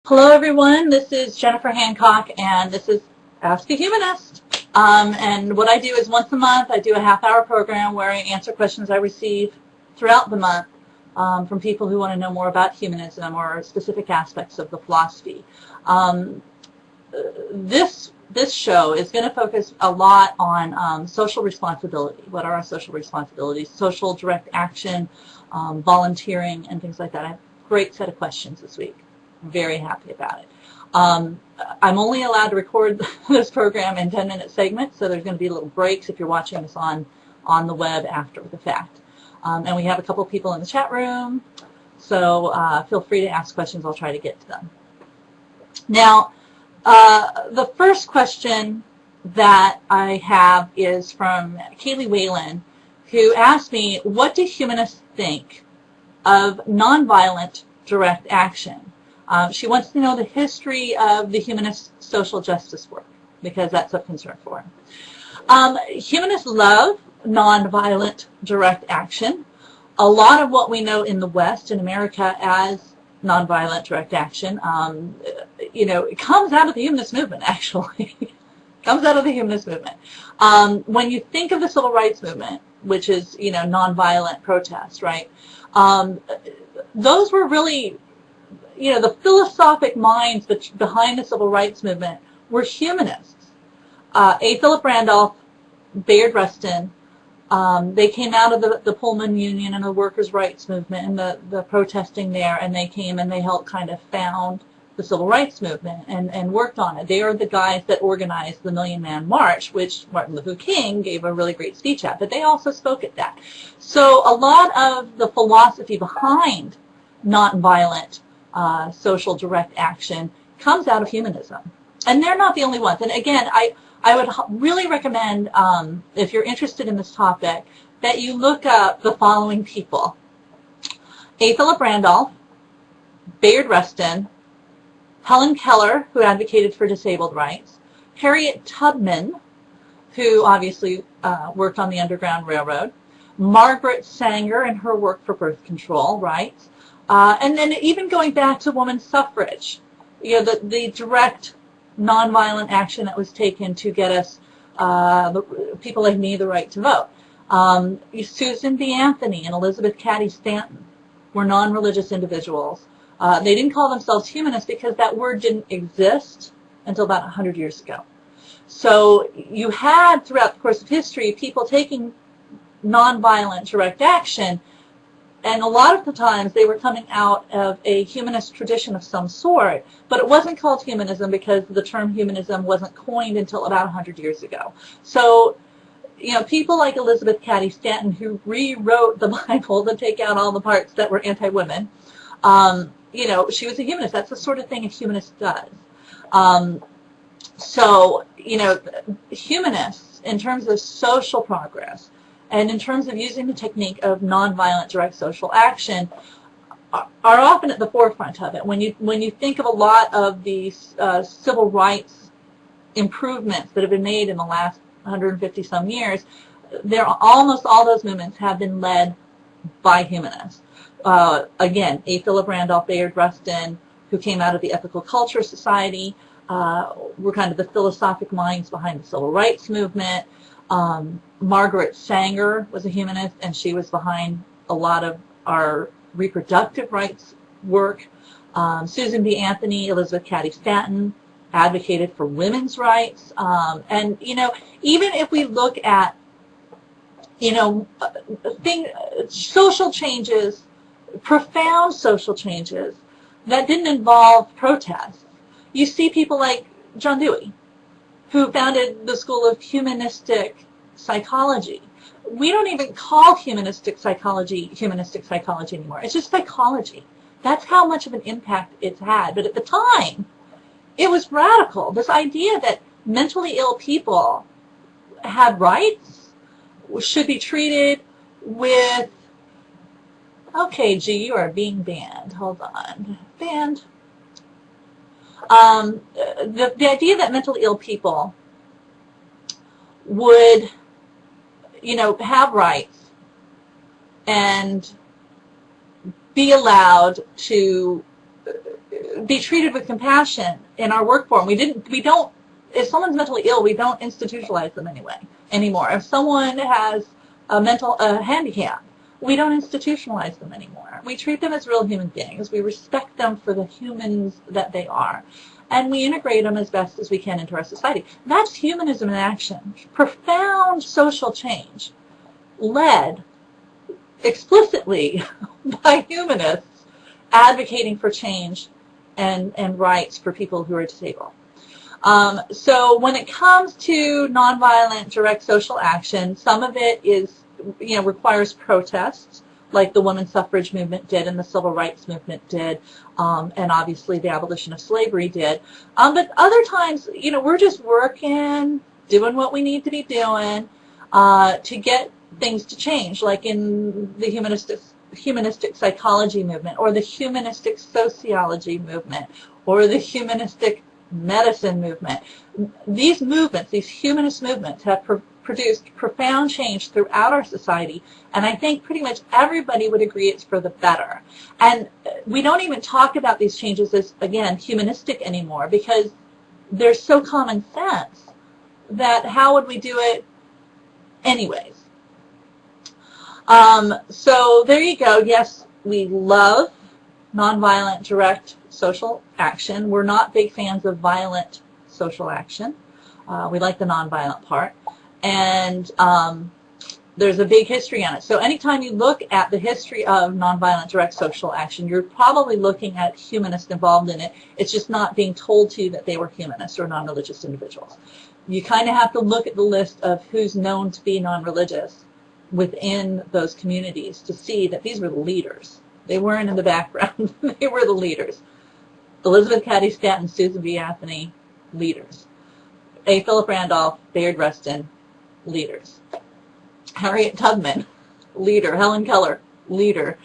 Hello, everyone. This is Jennifer Hancock, and this is Ask a Humanist. And what I do is once a month, I do a half-hour program where I answer questions I receive throughout the month from people who want to know more about humanism or specific aspects of the philosophy. This show is going to focus a lot on social responsibility. What are our social responsibilities? Social direct action, volunteering, and things like that. I have a great set of questions this week. Very happy about it. I'm only allowed to record this program in 10-minute segments, so there's going to be little breaks if you're watching this on the web after the fact. And we have a couple people in the chat room, so feel free to ask questions. I'll try to get to them. Now, the first question that I have is from Kaylee Whalen, who asked me, what do humanists think of nonviolent direct action? She wants to know the history of the humanist social justice work, because that's of concern for her. Humanists love nonviolent direct action. A lot of what we know in the West, in America, as nonviolent direct action, it comes out of the humanist movement, actually. Comes out of the humanist movement. When you think of the civil rights movement, which is, nonviolent protest, right? Those were really... the philosophic minds behind the civil rights movement were humanists. A. Philip Randolph, Bayard Rustin, they came out of the Pullman Union and the workers' rights movement and the protesting there, and they came and they helped kind of found the civil rights movement and worked on it. They are the guys that organized the Million Man March, which Martin Luther King gave a really great speech at, but they also spoke at that. So a lot of the philosophy behind nonviolent social direct action comes out of humanism. And they're not the only ones. And again, I would really recommend, if you're interested in this topic, that you look up the following people. A. Philip Randolph, Bayard Rustin, Helen Keller, who advocated for disabled rights, Harriet Tubman, who obviously worked on the Underground Railroad, Margaret Sanger and her work for birth control rights, and then even going back to women's suffrage, the direct nonviolent action that was taken to get us, people like me, the right to vote. Susan B. Anthony and Elizabeth Cady Stanton were non-religious individuals. They didn't call themselves humanists because that word didn't exist until about 100 years ago. So you had, throughout the course of history, people taking nonviolent direct action, and a lot of the times they were coming out of a humanist tradition of some sort, but it wasn't called humanism because the term humanism wasn't coined until about 100 years ago. So, people like Elizabeth Cady Stanton, who rewrote the Bible to take out all the parts that were anti-women, she was a humanist. That's the sort of thing a humanist does. Humanists, in terms of social progress, and in terms of using the technique of nonviolent direct social action, are often at the forefront of it. When you think of a lot of these civil rights improvements that have been made in the last 150 some years, almost all those movements have been led by humanists. Again, A. Philip Randolph, Bayard Rustin, who came out of the Ethical Culture Society, were kind of the philosophic minds behind the civil rights movement. Margaret Sanger was a humanist, and she was behind a lot of our reproductive rights work. Susan B. Anthony, Elizabeth Cady Stanton advocated for women's rights. And, even if we look at, social changes, profound social changes that didn't involve protests, you see people like John Dewey, who founded the School of Humanistic Psychology. We don't even call humanistic psychology anymore. It's just psychology. That's how much of an impact it's had. But at the time, it was radical. This idea that mentally ill people had rights, should be treated with... Okay, G, you are being banned. Hold on. Banned. The idea that mentally ill people would, have rights and be allowed to be treated with compassion in our work form. We don't, if someone's mentally ill, we don't institutionalize them anymore. If someone has a handicap, we don't institutionalize them anymore. We treat them as real human beings. We respect them for the humans that they are. And we integrate them as best as we can into our society. That's humanism in action. Profound social change led explicitly by humanists advocating for change and rights for people who are disabled. So when it comes to nonviolent direct social action, some of it is, requires protests, like the women's suffrage movement did and the civil rights movement did, and obviously the abolition of slavery did. But other times, we're just working, doing what we need to be doing to get things to change, like in the humanistic psychology movement, or the humanistic sociology movement, or the humanistic medicine movement. These movements, these humanist movements, have produced profound change throughout our society, and I think pretty much everybody would agree it's for the better. And we don't even talk about these changes as, again, humanistic anymore, because they're so common sense that how would we do it anyways? So there you go. Yes, we love nonviolent direct social action. We're not big fans of violent social action. We like the nonviolent part. And there's a big history on it. So anytime you look at the history of nonviolent direct social action, you're probably looking at humanists involved in it. It's just not being told to you that they were humanists or non-religious individuals. You kind of have to look at the list of who's known to be non-religious within those communities to see that these were the leaders. They weren't in the background. They were the leaders. Elizabeth Cady Stanton, Susan B. Anthony, leaders. A. Philip Randolph, Bayard Rustin, leaders. Harriet Tubman, leader. Helen Keller, leader.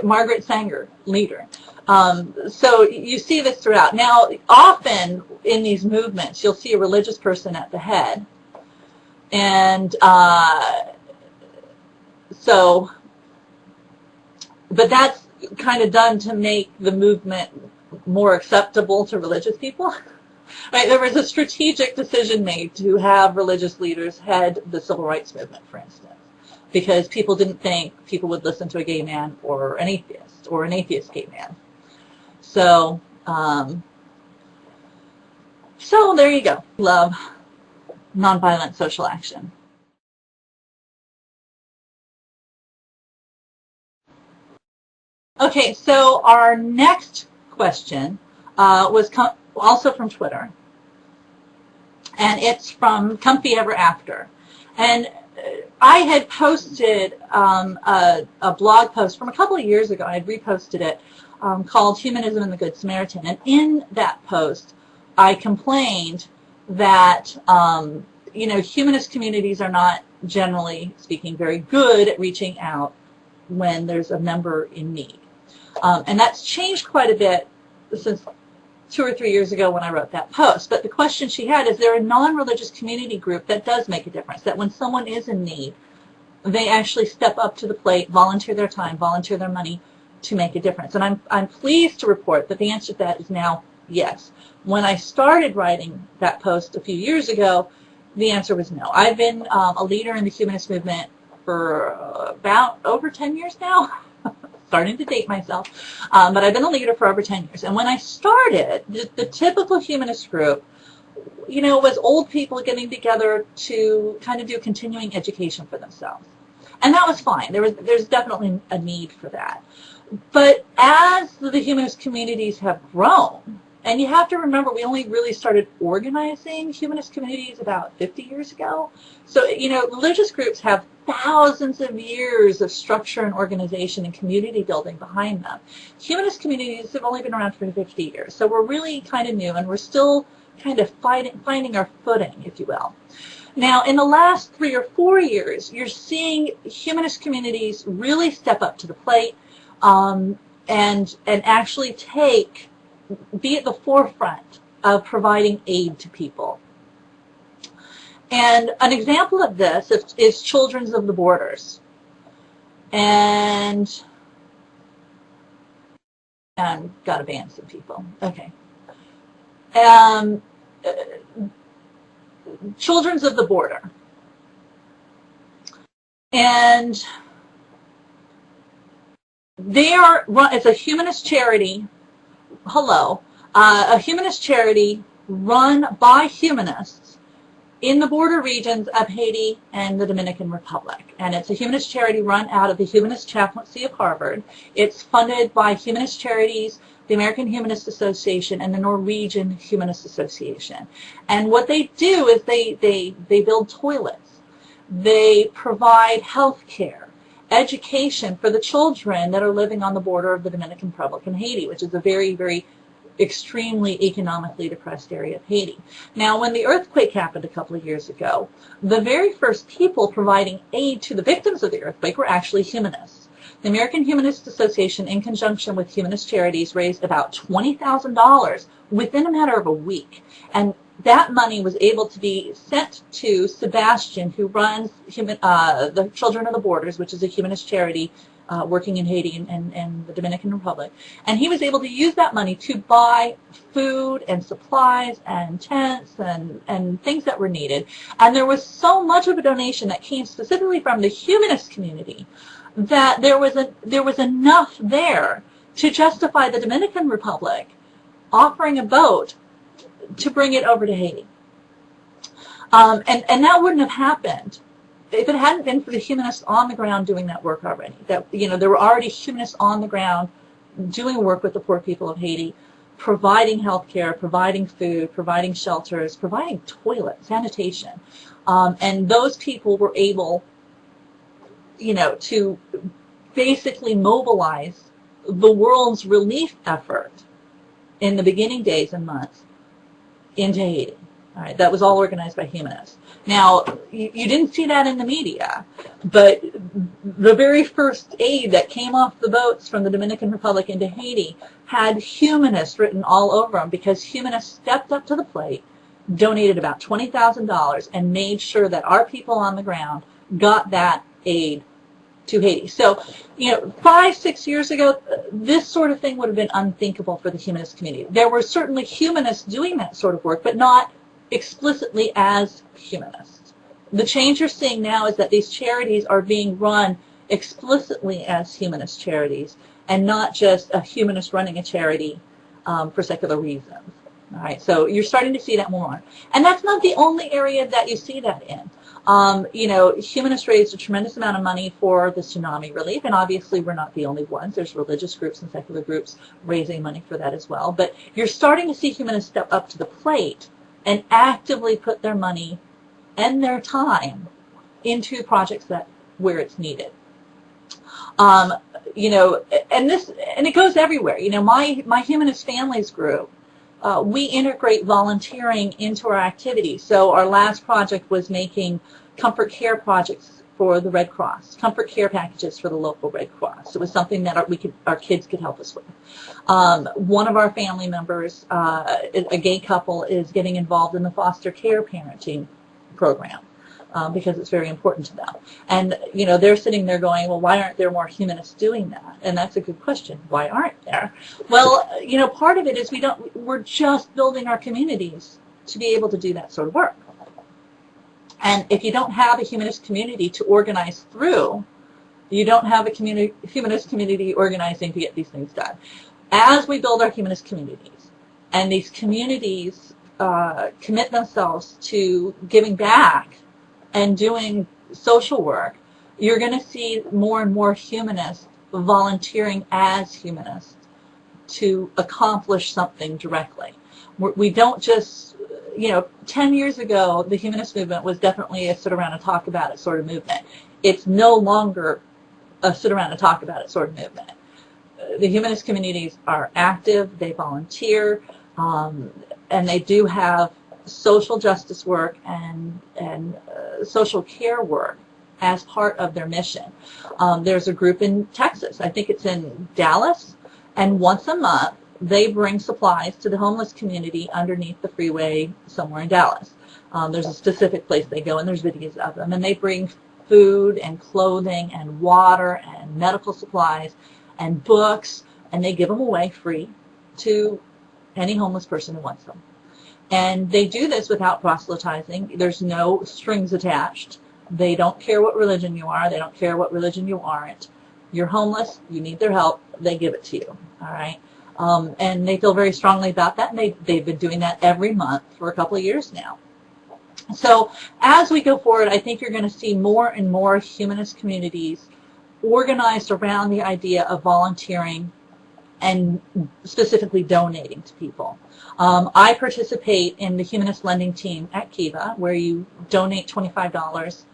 Margaret Sanger, leader. So you see this throughout. Now, often in these movements, you'll see a religious person at the head. And but that's kind of done to make the movement more acceptable to religious people. Right? There was a strategic decision made to have religious leaders head the civil rights movement, for instance, because people didn't think people would listen to a gay man or an atheist gay man. So, so there you go. Love nonviolent social action. Okay, so our next question was also from Twitter, and it's from Comfy Ever After. And I had posted a blog post from a couple of years ago. I had reposted it called Humanism and the Good Samaritan. And in that post, I complained that humanist communities are not, generally speaking, very good at reaching out when there's a member in need. And that's changed quite a bit since 2 or 3 years ago when I wrote that post. But the question she had is, there a non-religious community group that does make a difference, that when someone is in need, they actually step up to the plate, volunteer their time, volunteer their money to make a difference? And I'm pleased to report that the answer to that is now yes. When I started writing that post a few years ago, the answer was no. I've been a leader in the humanist movement for about over 10 years now. Starting to date myself, but I've been a leader for over 10 years. And when I started, the typical humanist group, was old people getting together to kind of do continuing education for themselves. And that was fine. There's definitely a need for that. But as the humanist communities have grown, and you have to remember, we only really started organizing humanist communities about 50 years ago. So, religious groups have thousands of years of structure and organization and community building behind them. Humanist communities have only been around for 50 years. So we're really kind of new, and we're still kind of finding our footing, if you will. Now, in the last 3 or 4 years, you're seeing humanist communities really step up to the plate and actually be at the forefront of providing aid to people. And an example of this is Children of the Borders. And and got to ban some people. Okay. Uh, Children's of the Border. And they are run, it's a humanist charity, a humanist charity run by humanists in the border regions of Haiti and the Dominican Republic. And it's a humanist charity run out of the Humanist Chaplaincy of Harvard. It's funded by humanist charities, the American Humanist Association, and the Norwegian Humanist Association. And what they do is they build toilets. They provide health care, education for the children that are living on the border of the Dominican Republic and Haiti, which is a very, very extremely economically depressed area of Haiti. Now, when the earthquake happened a couple of years ago, the very first people providing aid to the victims of the earthquake were actually humanists. The American Humanist Association, in conjunction with humanist charities, raised about $20,000 within a matter of a week. And that money was able to be sent to Sebastian, who runs the Children of the Borders, which is a humanist charity working in Haiti and the Dominican Republic. And he was able to use that money to buy food and supplies and tents and things that were needed. And there was so much of a donation that came specifically from the humanist community that there was enough there to justify the Dominican Republic offering a boat to bring it over to Haiti. And that wouldn't have happened if it hadn't been for the humanists on the ground doing that work already. That, you know, there were already humanists on the ground doing work with the poor people of Haiti, providing health care, providing food, providing shelters, providing toilets, sanitation. And those people were able, you know, to basically mobilize the world's relief effort in the beginning days and months into Haiti. All right, that was all organized by humanists. Now, you didn't see that in the media, but the very first aid that came off the boats from the Dominican Republic into Haiti had humanists written all over them, because humanists stepped up to the plate, donated about $20,000, and made sure that our people on the ground got that aid to Haiti. So, you know, 5-6 years ago, this sort of thing would have been unthinkable for the humanist community. There were certainly humanists doing that sort of work, but not explicitly as humanists. The change you're seeing now is that these charities are being run explicitly as humanist charities, and not just a humanist running a charity for secular reasons. All right, so you're starting to see that more. And that's not the only area that you see that in. You know, humanists raised a tremendous amount of money for the tsunami relief, and obviously we're not the only ones. There's religious groups and secular groups raising money for that as well. But you're starting to see humanists step up to the plate and actively put their money and their time into projects where it's needed. You know, and it goes everywhere. You know, my humanist families group, we integrate volunteering into our activities. So our last project was making comfort care projects for the Red Cross, comfort care packages for the local Red Cross. It was something that our kids could help us with. One of our family members, a gay couple, is getting involved in the foster care parenting program because it's very important to them. And, you know, they're sitting there going, well, why aren't there more humanists doing that? And that's a good question. Why aren't there? Well, you know, part of it is we're just building our communities to be able to do that sort of work. And if you don't have a humanist community to organize through, you don't have a humanist community organizing to get these things done. As we build our humanist communities, and these communities commit themselves to giving back and doing social work, you're going to see more and more humanists volunteering as humanists to accomplish something directly. We don't just, you know, 10 years ago, the humanist movement was definitely a sit around and talk about it sort of movement. It's no longer a sit around and talk about it sort of movement. The humanist communities are active, they volunteer, and they do have social justice work and social care work as part of their mission. There's a group in Texas, I think it's in Dallas, and once a month they bring supplies to the homeless community underneath the freeway somewhere in Dallas. There's a specific place they go, and there's videos of them, and they bring food and clothing and water and medical supplies and books and they give them away free to any homeless person who wants them. And they do this without proselytizing. There's no strings attached. They don't care what religion you are. They don't care what religion you aren't. You're homeless. You need their help. They give it to you. All right. And they feel very strongly about that. And they've been doing that every month for a couple of years now. So as we go forward, I think you're going to see more and more humanist communities organized around the idea of volunteering and specifically donating to people. I participate in the Humanist lending team at Kiva, where you donate $25.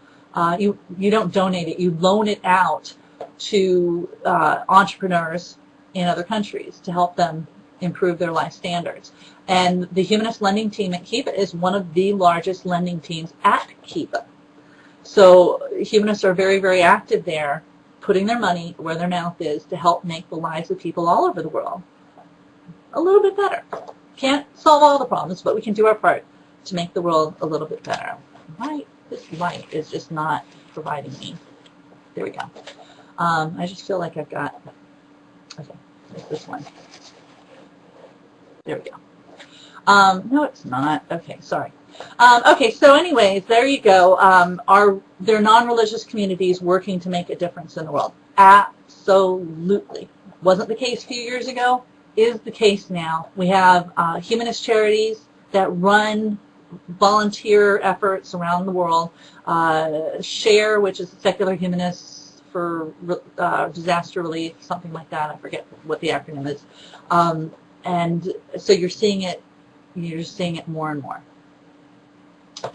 You don't donate it, you loan it out to entrepreneurs in other countries to help them improve their life standards. And the Humanist lending team at Kiva is one of the largest lending teams at Kiva. So humanists are very, very active there, putting their money where their mouth is to help make the lives of people all over the world a little bit better. Can't solve all the problems, but we can do our part to make the world a little bit better. Right? This light is just not providing me. There we go. I just feel like I've got, okay, this one. There we go. No, it's not. Okay, sorry. Okay, so anyways, there you go. They're non-religious communities working to make a difference in the world. Absolutely. Wasn't the case a few years ago, is the case now. We have humanist charities that run volunteer efforts around the world. SHARE, which is Secular Humanists for Disaster Relief, something like that. I forget what the acronym is. And so you're seeing it more and more.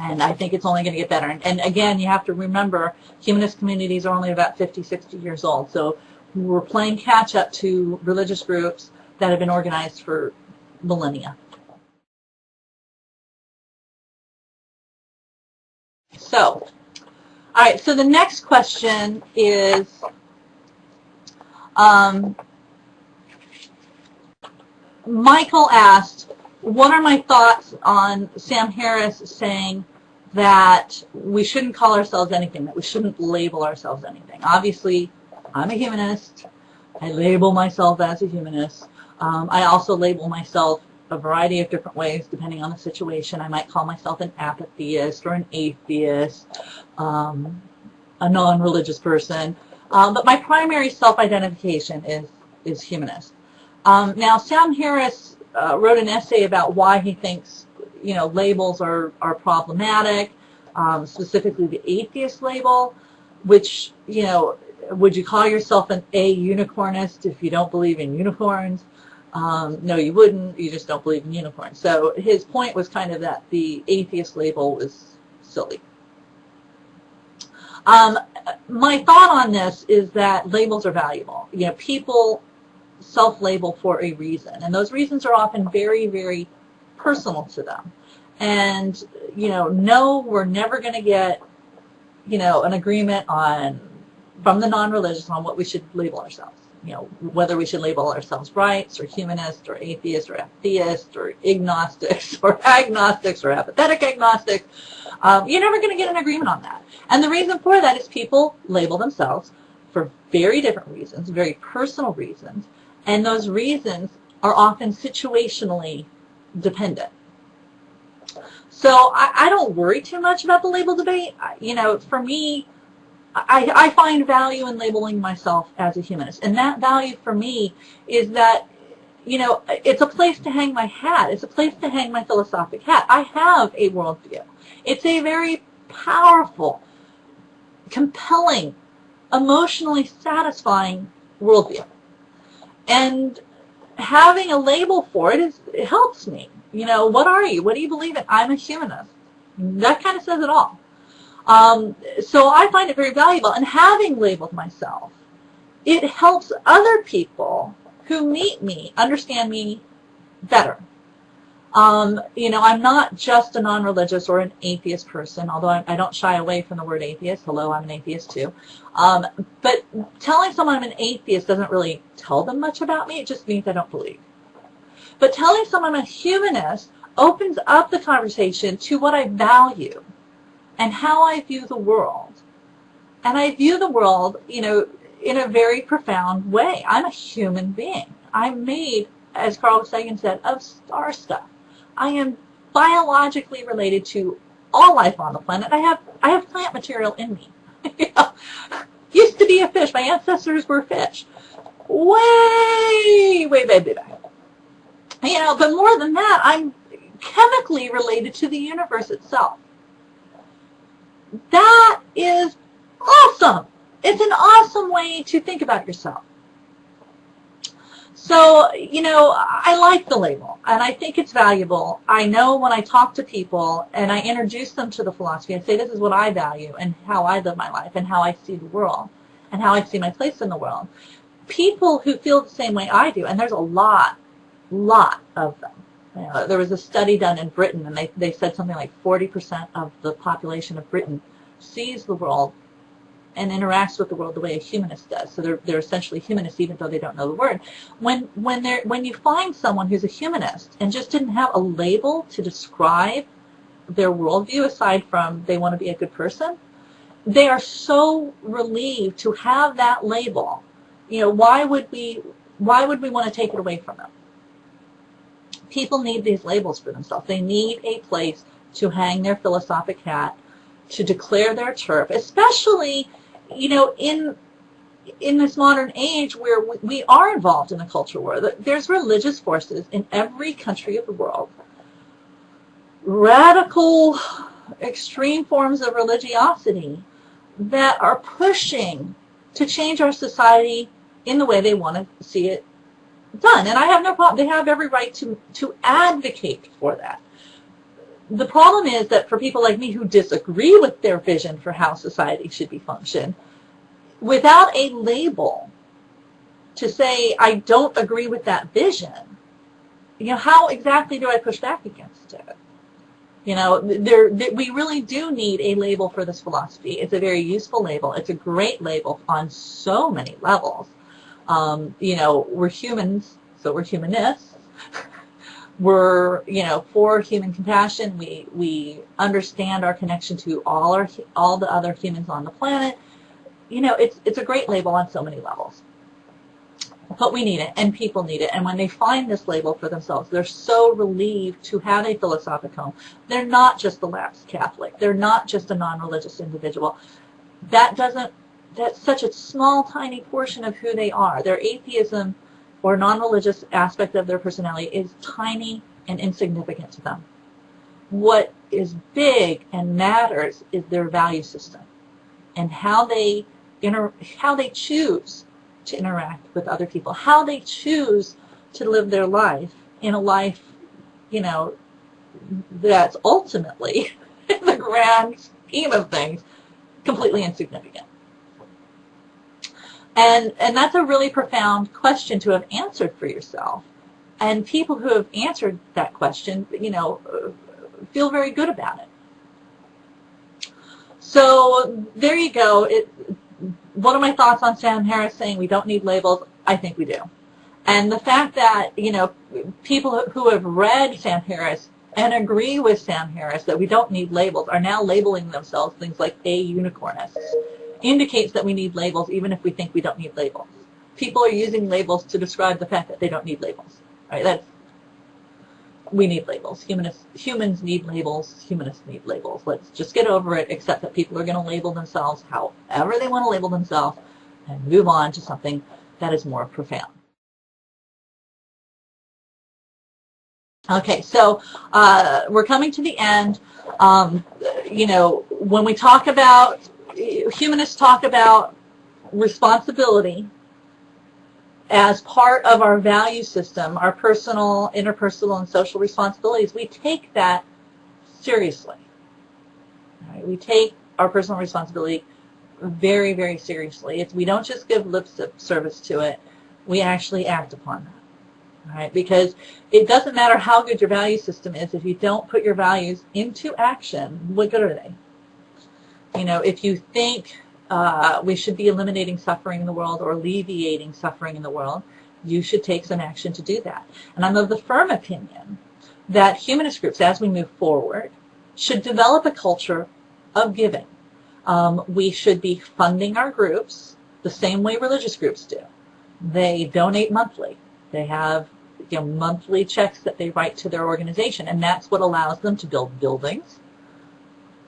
And I think it's only going to get better. And again, you have to remember, humanist communities are only about 50, 60 years old. So we're playing catch up to religious groups that have been organized for millennia. So, all right, so the next question is, Michael asked, what are my thoughts on Sam Harris saying that we shouldn't call ourselves anything, that we shouldn't label ourselves anything? Obviously, I'm a humanist. I label myself as a humanist. I also label myself a variety of different ways depending on the situation. I might call myself an apatheist or an atheist, a non-religious person. But my primary self-identification is humanist. Now, Sam Harris wrote an essay about why he thinks, labels are problematic, specifically the atheist label, which, would you call yourself an a-unicornist if you don't believe in unicorns? No, you wouldn't. You just don't believe in unicorns. So his point was kind of that the atheist label was silly. My thought on this is that labels are valuable. People self-label for a reason, and those reasons are often very, very personal to them. And no, we're never going to get an agreement from the non-religious on what we should label ourselves. Whether we should label ourselves rights or humanists or atheists or atheists or agnostics or agnostics or apathetic agnostics. You're never going to get an agreement on that. And the reason for that is people label themselves for very different reasons, very personal reasons, and those reasons are often situationally dependent. So I don't worry too much about the label debate. For me, I find value in labeling myself as a humanist. And that value for me is that, it's a place to hang my hat. It's a place to hang my philosophic hat. I have a worldview. It's a very powerful, compelling, emotionally satisfying worldview. And having a label for it helps me. What are you? What do you believe in? I'm a humanist. That kind of says it all. So I find it very valuable. And having labeled myself, it helps other people who meet me understand me better. I'm not just a non-religious or an atheist person, although I don't shy away from the word atheist. Hello, I'm an atheist too. But telling someone I'm an atheist doesn't really tell them much about me. It just means I don't believe. But telling someone I'm a humanist opens up the conversation to what I value and how I view the world. And I view the world, in a very profound way. I'm a human being. I'm made, as Carl Sagan said, of star stuff. I am biologically related to all life on the planet. I have plant material in me. You know, used to be a fish. My ancestors were fish. Way back. You know, but more than that, I'm chemically related to the universe itself. That is awesome. It's an awesome way to think about yourself. So, you know, I like the label, and I think it's valuable. I know when I talk to people and I introduce them to the philosophy and say this is what I value and how I live my life and how I see the world and how I see my place in the world, people who feel the same way I do, and there's a lot of them. You know, there was a study done in Britain, and they said something like 40% of the population of Britain sees the world and interacts with the world the way a humanist does. So they're essentially humanists, even though they don't know the word. When you find someone who's a humanist and just didn't have a label to describe their worldview aside from they want to be a good person, they are so relieved to have that label. You know, why would we want to take it away from them? People need these labels for themselves. They need a place to hang their philosophic hat, to declare their turf, especially, you know, in this modern age where we are involved in a culture war. There's religious forces in every country of the world, radical, extreme forms of religiosity that are pushing to change our society in the way they want to see it done. And I have no problem. They have every right to advocate for that. The problem is that for people like me who disagree with their vision for how society should be functioned, without a label to say I don't agree with that vision, you know, how exactly do I push back against it? You know, we really do need a label for this philosophy. It's a very useful label. It's a great label on so many levels. You know, we're humans, so we're humanists. We're, you know, for human compassion. We understand our connection to all the other humans on the planet. You know, it's a great label on so many levels. But we need it, and people need it. And when they find this label for themselves, they're so relieved to have a philosophic home. They're not just a lapsed Catholic. They're not just a non-religious individual. That's such a small, tiny portion of who they are. Their atheism or non-religious aspect of their personality is tiny and insignificant to them. What is big and matters is their value system and how they choose to interact with other people, how they choose to live their life in a life, you know, that's ultimately, in the grand scheme of things, completely insignificant. And that's a really profound question to have answered for yourself. And people who have answered that question, you know, feel very good about it. So there you go. One of my thoughts on Sam Harris saying we don't need labels, I think we do. And the fact that, you know, people who have read Sam Harris and agree with Sam Harris that we don't need labels are now labeling themselves things like unicornists. Indicates that we need labels even if we think we don't need labels. People are using labels to describe the fact that they don't need labels. Right? We need labels. Humans need labels. Humanists need labels. Let's just get over it, accept that people are going to label themselves however they want to label themselves and move on to something that is more profound. Okay, so we're coming to the end. You know, when we talk about humanists talk about responsibility as part of our value system, our personal, interpersonal, and social responsibilities. We take that seriously. Right? We take our personal responsibility very, very seriously. We don't just give lip service to it. We actually act upon that. Right? Because it doesn't matter how good your value system is if you don't put your values into action. What good are they? You know, if you think we should be eliminating suffering in the world or alleviating suffering in the world, you should take some action to do that. And I'm of the firm opinion that humanist groups, as we move forward, should develop a culture of giving. We should be funding our groups the same way religious groups do. They donate monthly. They have monthly checks that they write to their organization, and that's what allows them to build buildings,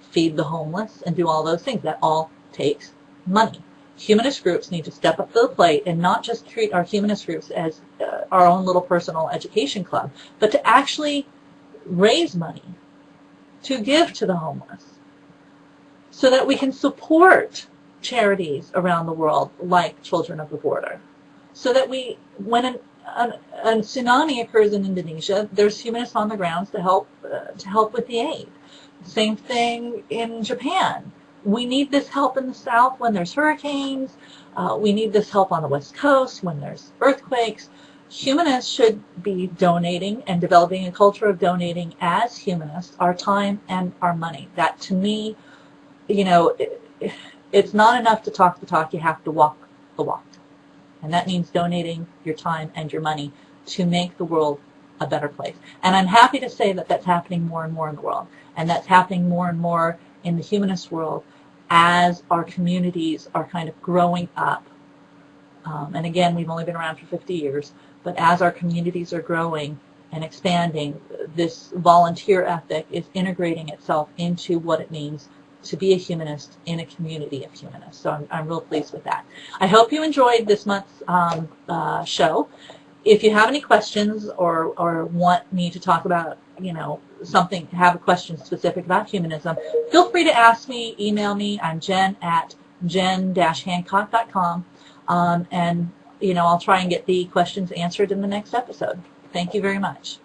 feed the homeless, and do all those things. That all takes money. Humanist groups need to step up to the plate and not just treat our humanist groups as our own little personal education club, but to actually raise money to give to the homeless so that we can support charities around the world like Children of the Border. So that when a tsunami occurs in Indonesia, there's humanists on the grounds to help with the aid. Same thing in Japan. We need this help in the South when there's hurricanes. We need this help on the West Coast when there's earthquakes. Humanists should be donating and developing a culture of donating as humanists our time and our money. That, to me, it's not enough to talk the talk. You have to walk the walk. And that means donating your time and your money to make the world a better place. And I'm happy to say that that's happening more and more in the world. And that's happening more and more in the humanist world as our communities are kind of growing up. And again, we've only been around for 50 years. But as our communities are growing and expanding, this volunteer ethic is integrating itself into what it means to be a humanist in a community of humanists. So I'm real pleased with that. I hope you enjoyed this month's show. If you have any questions or want me to talk about, something, have a question specific about humanism, feel free to ask me, email me. I'm Jen at jen-hancock.com. And I'll try and get the questions answered in the next episode. Thank you very much.